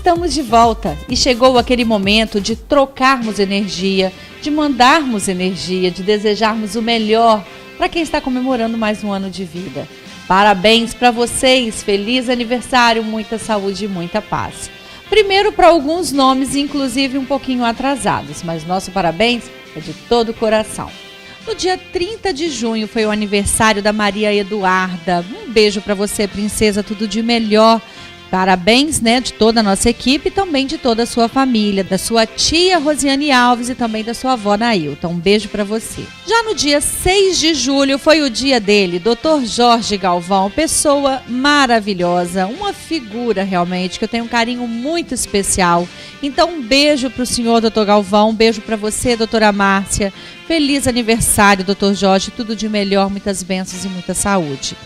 estamos de volta e chegou aquele momento de trocarmos energia, de mandarmos energia, de desejarmos o melhor para quem está comemorando mais um ano de vida. Parabéns para vocês, feliz aniversário, muita saúde e muita paz. Primeiro para alguns nomes, inclusive um pouquinho atrasados, mas nosso parabéns é de todo o coração. No dia 30 de junho foi o aniversário da Maria Eduarda. Um beijo para você, princesa, tudo de melhor. Parabéns, de toda a nossa equipe e também de toda a sua família, da sua tia Rosiane Alves e também da sua avó Nailton. Um beijo para você. Já no dia 6 de julho foi o dia dele, Dr. Jorge Galvão, pessoa maravilhosa, uma figura realmente que eu tenho um carinho muito especial. Então um beijo para o senhor Dr. Galvão, um beijo para você, doutora Márcia. Feliz aniversário, Dr. Jorge, tudo de melhor, muitas bênçãos e muita saúde.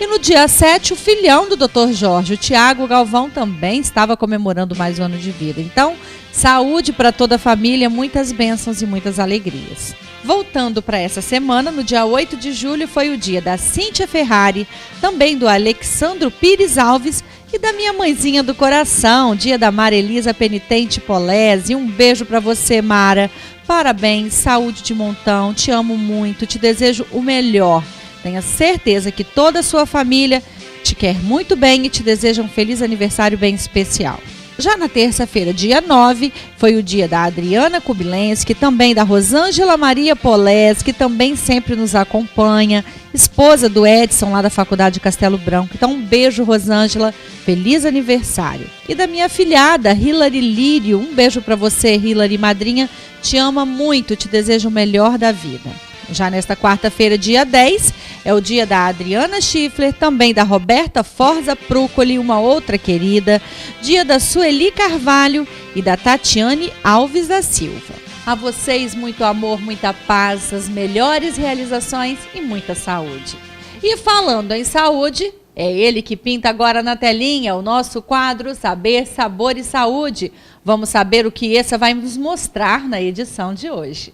E no dia 7, o filhão do Dr. Jorge, o Tiago Galvão, também estava comemorando mais um ano de vida. Então, saúde para toda a família, muitas bênçãos e muitas alegrias. Voltando para essa semana, no dia 8 de julho foi o dia da Cíntia Ferrari, também do Alexandro Pires Alves e da minha mãezinha do coração, dia da Mara Elisa Penitente Polese. Um beijo para você, Mara. Parabéns, saúde de montão, te amo muito, te desejo o melhor. Tenha certeza que toda a sua família te quer muito bem e te deseja um feliz aniversário bem especial. Já na terça-feira, dia 9, foi o dia da Adriana Kubilenski, também da Rosângela Maria Polés, que também sempre nos acompanha, esposa do Edson, lá da Faculdade Castelo Branco. Então, um beijo, Rosângela, feliz aniversário. E da minha filhada, Hilary Lírio, um beijo para você, Hilary, madrinha, te ama muito, te desejo o melhor da vida. Já nesta quarta-feira, dia 10, é o dia da Adriana Schiffler, também da Roberta Forza Prúcoli, uma outra querida, dia da Sueli Carvalho e da Tatiane Alves da Silva. A vocês, muito amor, muita paz, as melhores realizações e muita saúde. E falando em saúde, é ele que pinta agora na telinha o nosso quadro Saber, Sabor e Saúde. Vamos saber o que essa vai nos mostrar na edição de hoje.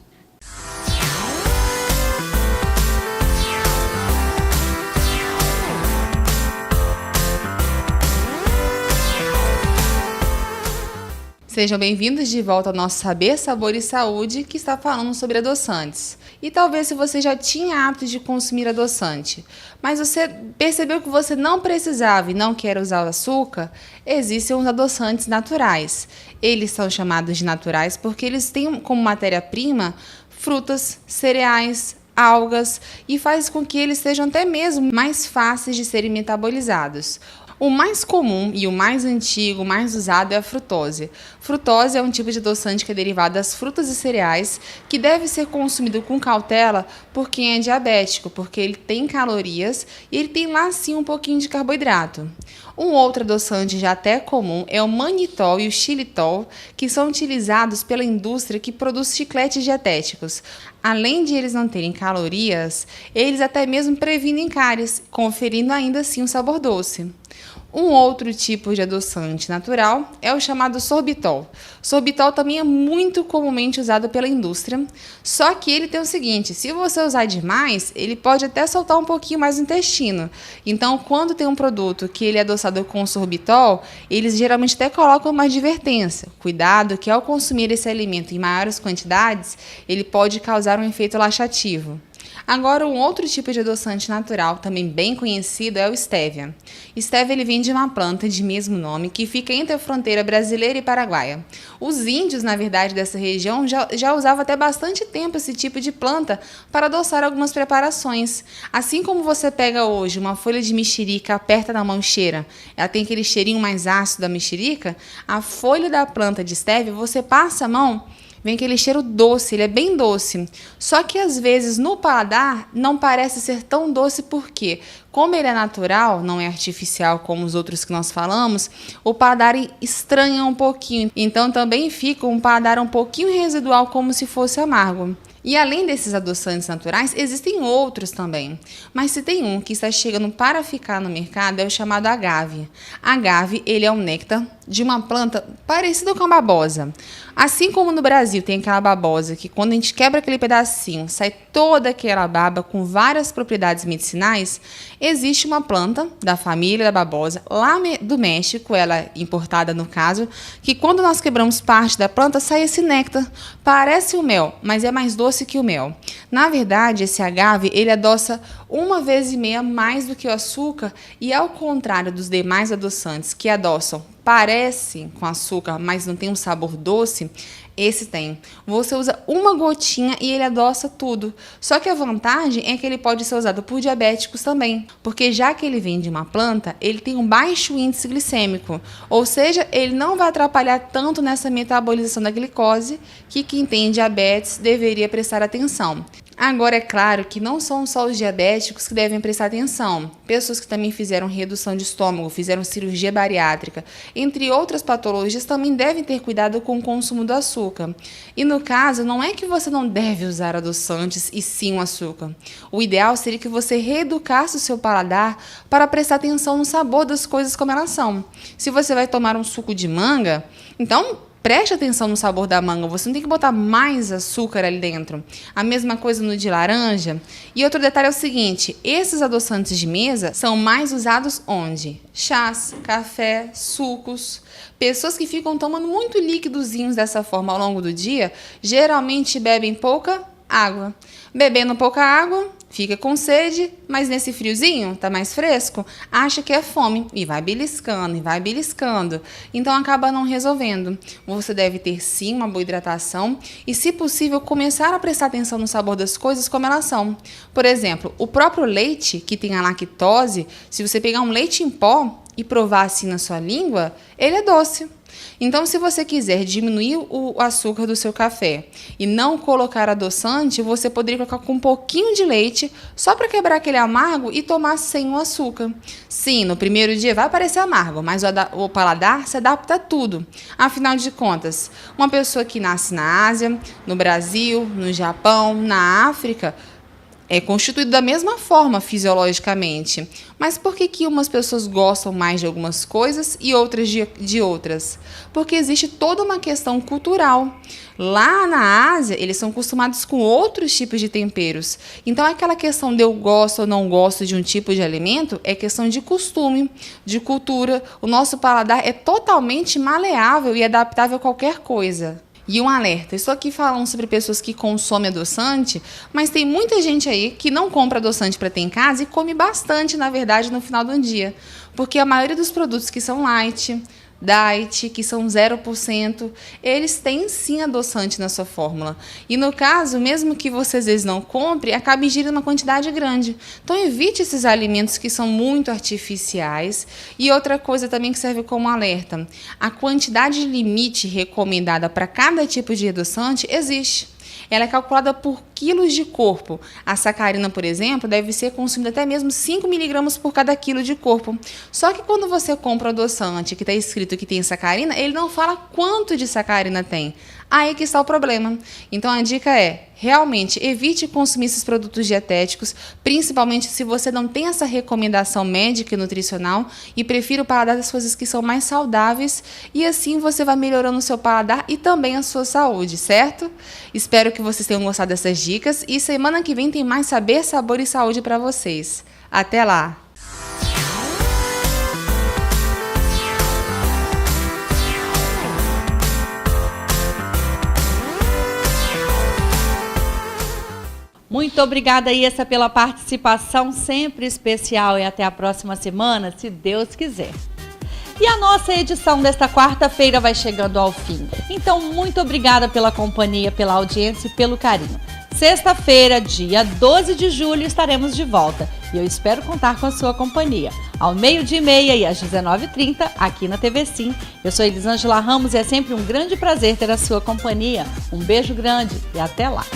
Sejam bem-vindos de volta ao nosso Saber, Sabor e Saúde, que está falando sobre adoçantes. E talvez se você já tinha hábito de consumir adoçante, mas você percebeu que você não precisava e não quer usar o açúcar, existem os adoçantes naturais. Eles são chamados de naturais porque eles têm como matéria-prima frutas, cereais, algas e faz com que eles sejam até mesmo mais fáceis de serem metabolizados. O mais comum e o mais antigo, mais usado é a frutose. Frutose é um tipo de adoçante que é derivado das frutas e cereais, que deve ser consumido com cautela por quem é diabético, porque ele tem calorias e ele tem lá sim um pouquinho de carboidrato. Um outro adoçante já até comum é o manitol e o xilitol, que são utilizados pela indústria que produz chicletes dietéticos. Além de eles não terem calorias, eles até mesmo previnem cáries, conferindo ainda assim um sabor doce. Um outro tipo de adoçante natural é o chamado sorbitol. Sorbitol também é muito comumente usado pela indústria, só que ele tem o seguinte, se você usar demais, ele pode até soltar um pouquinho mais no intestino. Então, quando tem um produto que ele é adoçado com sorbitol, eles geralmente até colocam uma advertência. Cuidado que ao consumir esse alimento em maiores quantidades, ele pode causar um efeito laxativo. Agora, um outro tipo de adoçante natural, também bem conhecido, é o Stevia. Stevia ele vem de uma planta de mesmo nome que fica entre a fronteira brasileira e paraguaia. Os índios, na verdade, dessa região já usavam até bastante tempo esse tipo de planta para adoçar algumas preparações. Assim como você pega hoje uma folha de mexerica, aperta na mão e cheira, ela tem aquele cheirinho mais ácido da mexerica, a folha da planta de Stevia, você passa a mão, vem aquele cheiro doce, ele é bem doce. Só que às vezes no paladar não parece ser tão doce porque, como ele é natural, não é artificial como os outros que nós falamos, o paladar estranha um pouquinho. Então também fica um paladar um pouquinho residual, como se fosse amargo. E além desses adoçantes naturais, existem outros também. Mas se tem um que está chegando para ficar no mercado, é o chamado agave. Agave, ele é um néctar de uma planta parecida com a babosa. Assim como no Brasil tem aquela babosa que quando a gente quebra aquele pedacinho, sai toda aquela baba com várias propriedades medicinais, existe uma planta da família da babosa, lá do México, ela é importada no caso, que quando nós quebramos parte da planta, sai esse néctar. Parece o mel, mas é mais doce que o mel. Na verdade, esse agave, ele adoça 1,5 vezes mais do que o açúcar e, ao contrário dos demais adoçantes que adoçam, parecem com açúcar, mas não tem um sabor doce, esse tem. Você usa uma gotinha e ele adoça tudo. Só que a vantagem é que ele pode ser usado por diabéticos também, porque já que ele vem de uma planta, ele tem um baixo índice glicêmico, ou seja, ele não vai atrapalhar tanto nessa metabolização da glicose que quem tem diabetes deveria prestar atenção. Agora, é claro que não são só os diabéticos que devem prestar atenção. Pessoas que também fizeram redução de estômago, fizeram cirurgia bariátrica, entre outras patologias, também devem ter cuidado com o consumo do açúcar. E no caso, não é que você não deve usar adoçantes e sim o açúcar. O ideal seria que você reeducasse o seu paladar para prestar atenção no sabor das coisas como elas são. Se você vai tomar um suco de manga, então preste atenção no sabor da manga, você não tem que botar mais açúcar ali dentro. A mesma coisa no de laranja. E outro detalhe é o seguinte, esses adoçantes de mesa são mais usados onde? Chás, café, sucos. Pessoas que ficam tomando muito líquidozinhos dessa forma ao longo do dia, geralmente bebem pouca água. Bebendo pouca água, fica com sede, mas nesse friozinho, tá mais fresco, acha que é fome e vai beliscando, Então acaba não resolvendo. Você deve ter sim uma boa hidratação e, se possível, começar a prestar atenção no sabor das coisas como elas são. Por exemplo, o próprio leite, que tem a lactose, se você pegar um leite em pó e provar assim na sua língua, ele é doce. Então, se você quiser diminuir o açúcar do seu café e não colocar adoçante, você poderia colocar com um pouquinho de leite, só para quebrar aquele amargo e tomar sem o açúcar. Sim, no primeiro dia vai parecer amargo, mas o paladar se adapta a tudo. Afinal de contas, uma pessoa que nasce na Ásia, no Brasil, no Japão, na África, é constituído da mesma forma fisiologicamente. Mas por que umas pessoas gostam mais de algumas coisas e outras de outras? Porque existe toda uma questão cultural. Lá na Ásia, eles são acostumados com outros tipos de temperos. Então, aquela questão de eu gosto ou não gosto de um tipo de alimento é questão de costume, de cultura. O nosso paladar é totalmente maleável e adaptável a qualquer coisa. E um alerta, estou aqui falando sobre pessoas que consomem adoçante, mas tem muita gente aí que não compra adoçante para ter em casa e come bastante, na verdade, no final do dia. Porque a maioria dos produtos que são light, diet, que são 0%, eles têm sim adoçante na sua fórmula. E no caso, mesmo que você às vezes não compre, acaba ingerindo uma quantidade grande. Então evite esses alimentos que são muito artificiais. E outra coisa também que serve como alerta, a quantidade limite recomendada para cada tipo de adoçante existe. Ela é calculada por quilos de corpo. A sacarina, por exemplo, deve ser consumida até mesmo 5 miligramas por cada quilo de corpo. Só que quando você compra o adoçante que está escrito que tem sacarina, ele não fala quanto de sacarina tem. Aí que está o problema. Então a dica é, realmente, evite consumir esses produtos dietéticos, principalmente se você não tem essa recomendação médica e nutricional e prefira o paladar das coisas que são mais saudáveis e assim você vai melhorando o seu paladar e também a sua saúde, certo? Espero que vocês tenham gostado dessas dicas e semana que vem tem mais Saber, Sabor e Saúde para vocês. Até lá! Muito obrigada, Iessa, pela participação sempre especial e até a próxima semana, se Deus quiser. E a nossa edição desta quarta-feira vai chegando ao fim. Então, muito obrigada pela companhia, pela audiência e pelo carinho. Sexta-feira, dia 12 de julho, estaremos de volta e eu espero contar com a sua companhia. Ao 12h30 e às 19h30, aqui na TV Sim. Eu sou Elisângela Ramos e é sempre um grande prazer ter a sua companhia. Um beijo grande e até lá!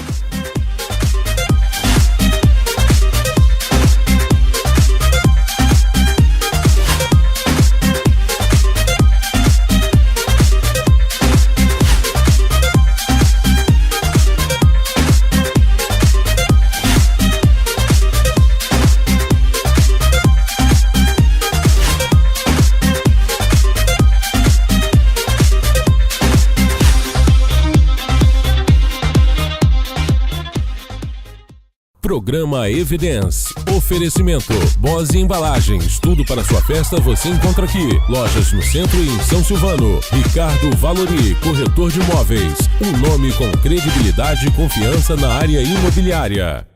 Programa Evidence. Oferecimento. Bose Embalagens. Tudo para sua festa você encontra aqui. Lojas no centro e em São Silvano. Ricardo Valori, corretor de imóveis. Um nome com credibilidade e confiança na área imobiliária.